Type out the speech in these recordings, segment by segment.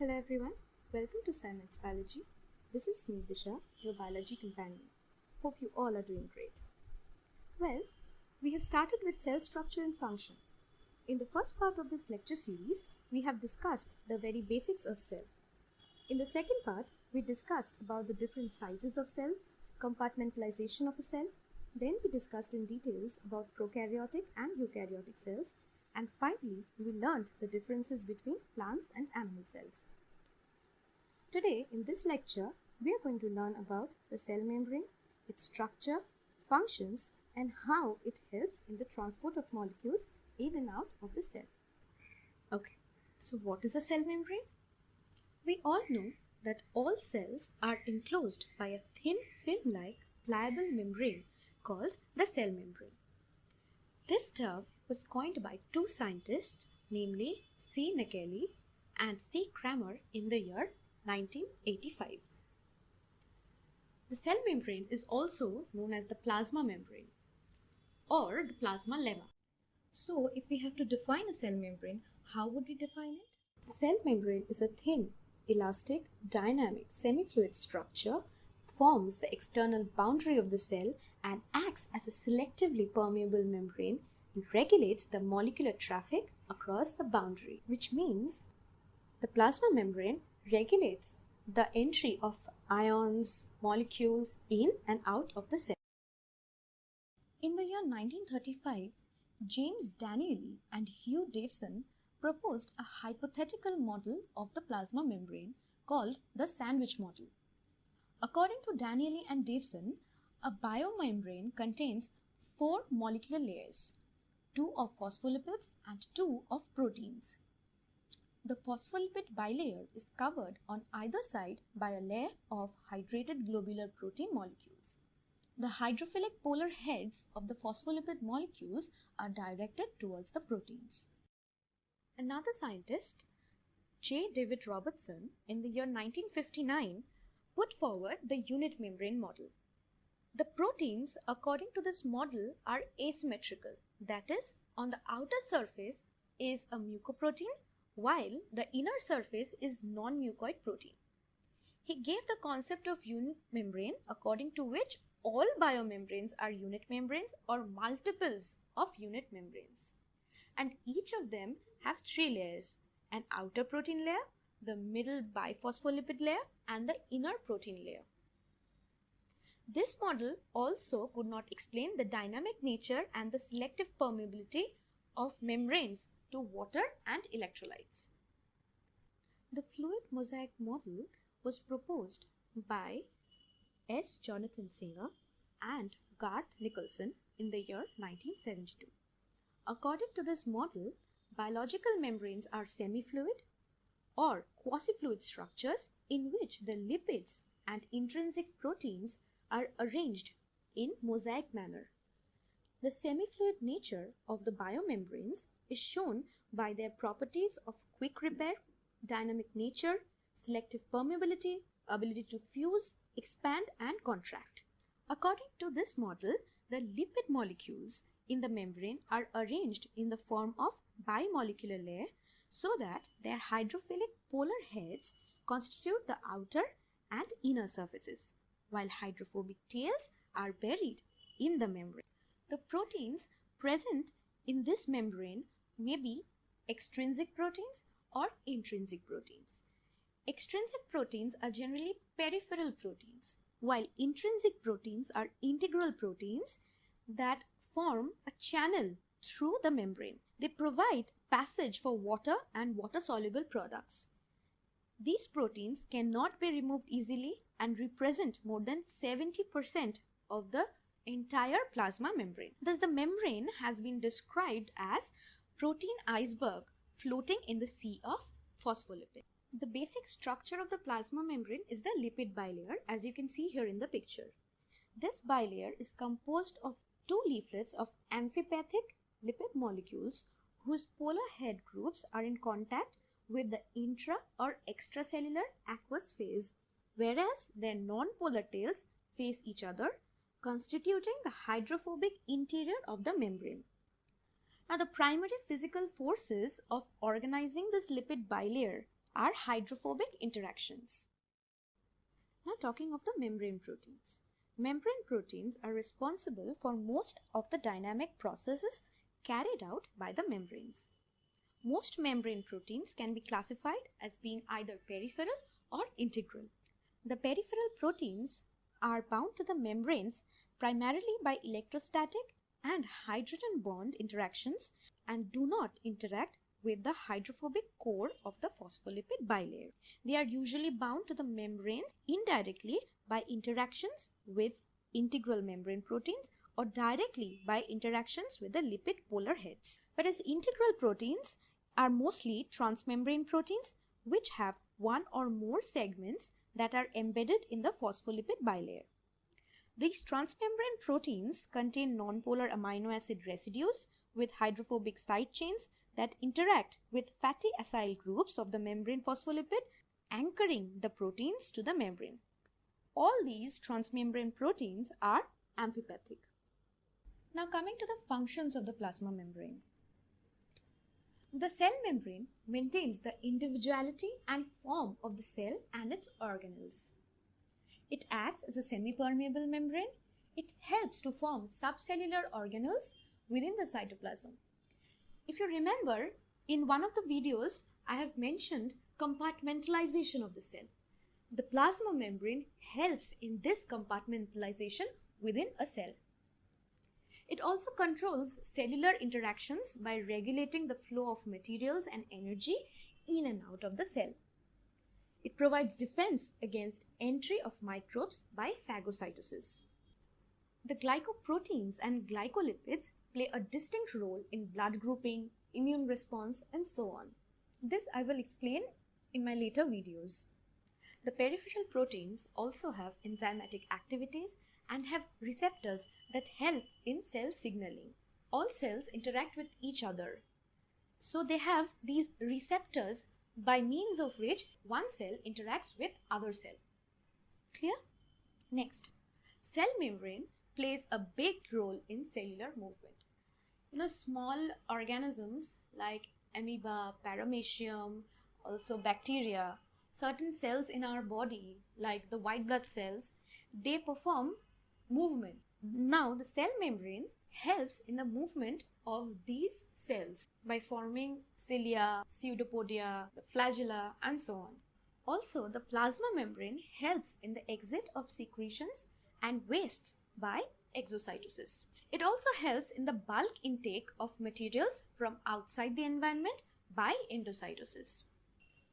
Hello everyone, welcome to SCIMETS Biology. This is me, Disha, your biology companion. Hope you all are doing great. Well, we have started with cell structure and function. In the first part of this lecture series, we have discussed the very basics of cell. In the second part, we discussed about the different sizes of cells, compartmentalization of a cell. Then we discussed in details about prokaryotic and eukaryotic cells. And finally, we learned the differences between plants and animal cells. Today, in this lecture, we are going to learn about the cell membrane, its structure, functions, and how it helps in the transport of molecules in and out of the cell. Okay, so what is a cell membrane? We all know that all cells are enclosed by a thin film-like pliable membrane called the cell membrane. This term was coined by two scientists, namely C. Naegeli and C. Kramer in the year 1985. The cell membrane is also known as the plasma membrane or the plasma lemma. So, if we have to define a cell membrane, how would we define it? The cell membrane is a thin, elastic, dynamic, semi-fluid structure, forms the external boundary of the cell and acts as a selectively permeable membrane and regulates the molecular traffic across the boundary, which means the plasma membrane regulates the entry of ions, molecules in and out of the cell. In the year 1935, James Danieli and Hugh Davison proposed a hypothetical model of the plasma membrane called the sandwich model. According to Danieli and Davison, a biomembrane contains 4 molecular layers, 2 of phospholipids and 2 of proteins. The phospholipid bilayer is covered on either side by a layer of hydrated globular protein molecules. The hydrophilic polar heads of the phospholipid molecules are directed towards the proteins. Another scientist, J. David Robertson, in the year 1959, put forward the unit membrane model. The proteins, according to this model, are asymmetrical. That is, on the outer surface is a mucoprotein, while the inner surface is non-mucoid protein. He gave the concept of unit membrane, according to which all biomembranes are unit membranes or multiples of unit membranes. And each of them have 3 layers, an outer protein layer, the middle biphospholipid layer, and the inner protein layer. This model also could not explain the dynamic nature and the selective permeability of membranes to water and electrolytes. The fluid mosaic model was proposed by S. Jonathan Singer and Garth Nicholson in the year 1972. According to this model, biological membranes are semi-fluid or quasi-fluid structures in which the lipids and intrinsic proteins are arranged in mosaic manner. The semi-fluid nature of the biomembranes is shown by their properties of quick repair, dynamic nature, selective permeability, ability to fuse, expand and contract. According to this model, the lipid molecules in the membrane are arranged in the form of bimolecular layer so that their hydrophilic polar heads constitute the outer and inner surfaces, while hydrophobic tails are buried in the membrane. The proteins present in this membrane may be extrinsic proteins or intrinsic proteins. Extrinsic proteins are generally peripheral proteins, while intrinsic proteins are integral proteins that form a channel through the membrane. They provide passage for water and water-soluble products. These proteins cannot be removed easily and represent more than 70% of the entire plasma membrane. Thus, the membrane has been described as protein iceberg floating in the sea of phospholipid. The basic structure of the plasma membrane is the lipid bilayer, as you can see here in the picture. This bilayer is composed of 2 leaflets of amphipathic lipid molecules whose polar head groups are in contact with the intra or extracellular aqueous phase, whereas their non-polar tails face each other, constituting the hydrophobic interior of the membrane. Now, the primary physical forces of organizing this lipid bilayer are hydrophobic interactions. Now talking of the membrane proteins. Membrane proteins are responsible for most of the dynamic processes carried out by the membranes. Most membrane proteins can be classified as being either peripheral or integral. The peripheral proteins are bound to the membranes primarily by electrostatic and hydrogen bond interactions and do not interact with the hydrophobic core of the phospholipid bilayer. They are usually bound to the membranes indirectly by interactions with integral membrane proteins or directly by interactions with the lipid polar heads. Whereas integral proteins are mostly transmembrane proteins which have one or more segments that are embedded in the phospholipid bilayer. These transmembrane proteins contain nonpolar amino acid residues with hydrophobic side chains that interact with fatty acyl groups of the membrane phospholipid, anchoring the proteins to the membrane. All these transmembrane proteins are amphipathic. Now coming to the functions of the plasma membrane. The cell membrane maintains the individuality and form of the cell and its organelles. It acts as a semi-permeable membrane. It helps to form subcellular organelles within the cytoplasm. If you remember, in one of the videos, I have mentioned compartmentalization of the cell. The plasma membrane helps in this compartmentalization within a cell. It also controls cellular interactions by regulating the flow of materials and energy in and out of the cell. It provides defense against entry of microbes by phagocytosis. The glycoproteins and glycolipids play a distinct role in blood grouping, immune response, and so on. This I will explain in my later videos. The peripheral proteins also have enzymatic activities and have receptors that help in cell signaling. All cells interact with each other. So they have these receptors by means of which one cell interacts with other cell. Clear? Next, cell membrane plays a big role in cellular movement. Small organisms like amoeba, paramecium, also bacteria, certain cells in our body like the white blood cells, they perform movement. Now the cell membrane helps in the movement of these cells by forming cilia, pseudopodia, the flagella, and so on. Also, the plasma membrane helps in the exit of secretions and wastes by exocytosis. It also helps in the bulk intake of materials from outside the environment by endocytosis.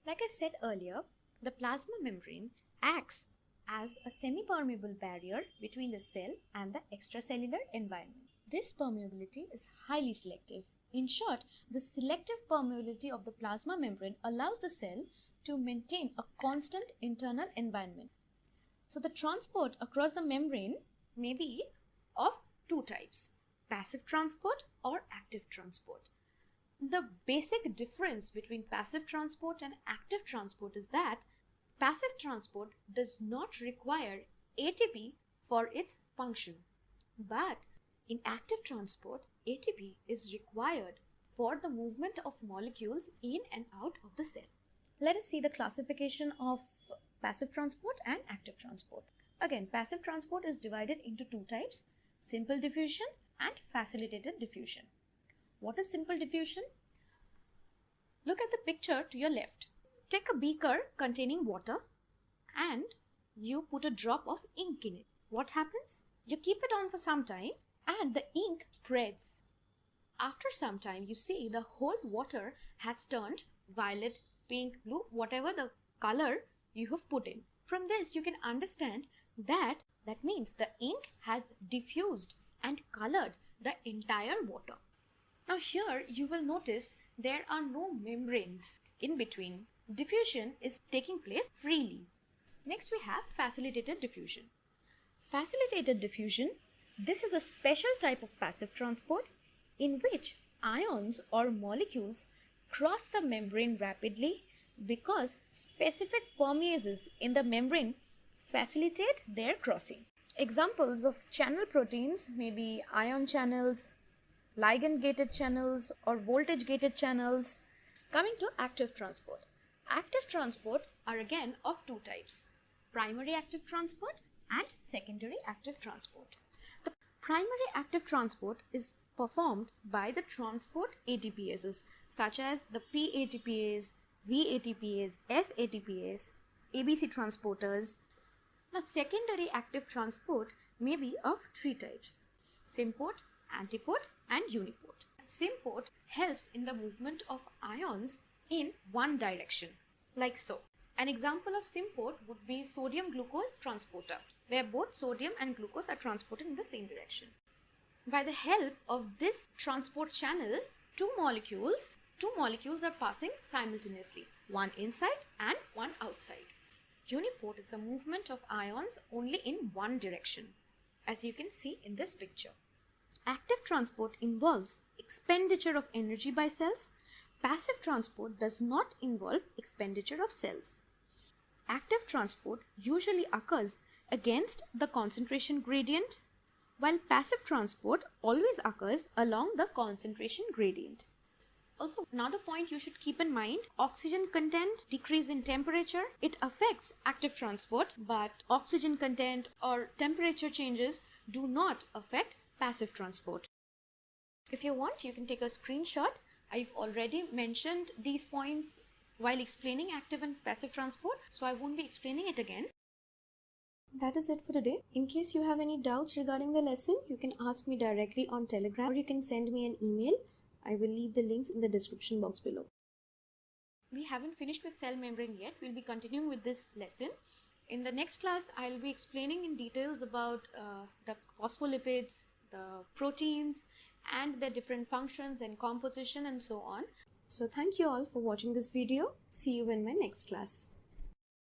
Like I said earlier, the plasma membrane acts as a semi-permeable barrier between the cell and the extracellular environment. This permeability is highly selective. In short, the selective permeability of the plasma membrane allows the cell to maintain a constant internal environment. So the transport across the membrane may be of two types, passive transport or active transport. The basic difference between passive transport and active transport is that passive transport does not require ATP for its function, but in active transport, ATP is required for the movement of molecules in and out of the cell. Let us see the classification of passive transport and active transport. Again, passive transport is divided into two types, simple diffusion and facilitated diffusion. What is simple diffusion? Look at the picture to your left. Take a beaker containing water and you put a drop of ink in it. What happens? You keep it on for some time and the ink spreads. After some time, you see the whole water has turned violet, pink, blue, whatever the color you have put in. From this, you can understand that means the ink has diffused and colored the entire water. Now here you will notice there are no membranes in between. Diffusion is taking place freely. Next we have facilitated diffusion. Facilitated diffusion, this is a special type of passive transport in which ions or molecules cross the membrane rapidly because specific permeases in the membrane facilitate their crossing. Examples of channel proteins may be ion channels, ligand gated channels, or voltage gated channels. Coming to active transport. Active transport are again of two types: primary active transport and secondary active transport. The primary active transport is performed by the transport ATPases such as the PATPase, VATPase, FATPase, ABC transporters. Now, secondary active transport may be of three types: symport, antiport, and uniport. Symport helps in the movement of ions in one direction, like so. An example of symport would be sodium glucose transporter, where both sodium and glucose are transported in the same direction. By the help of this transport channel, two molecules are passing simultaneously, one inside and one outside. Uniport is the movement of ions only in one direction, as you can see in this picture. Active transport involves expenditure of energy by cells. Passive transport does not involve expenditure of cells. Active transport usually occurs against the concentration gradient, while passive transport always occurs along the concentration gradient. Also, another point you should keep in mind: oxygen content decrease in temperature. It affects active transport, but oxygen content or temperature changes do not affect passive transport. If you want, you can take a screenshot. I've already mentioned these points while explaining active and passive transport, so I won't be explaining it again. That is it for today. In case you have any doubts regarding the lesson, you can ask me directly on Telegram, or you can send me an email. I will leave the links in the description box below. We haven't finished with cell membrane yet. We'll be continuing with this lesson. In the next class, I'll be explaining in details about the phospholipids, the proteins, and their different functions and composition and so on. So thank you all for watching this video. See you in my next class.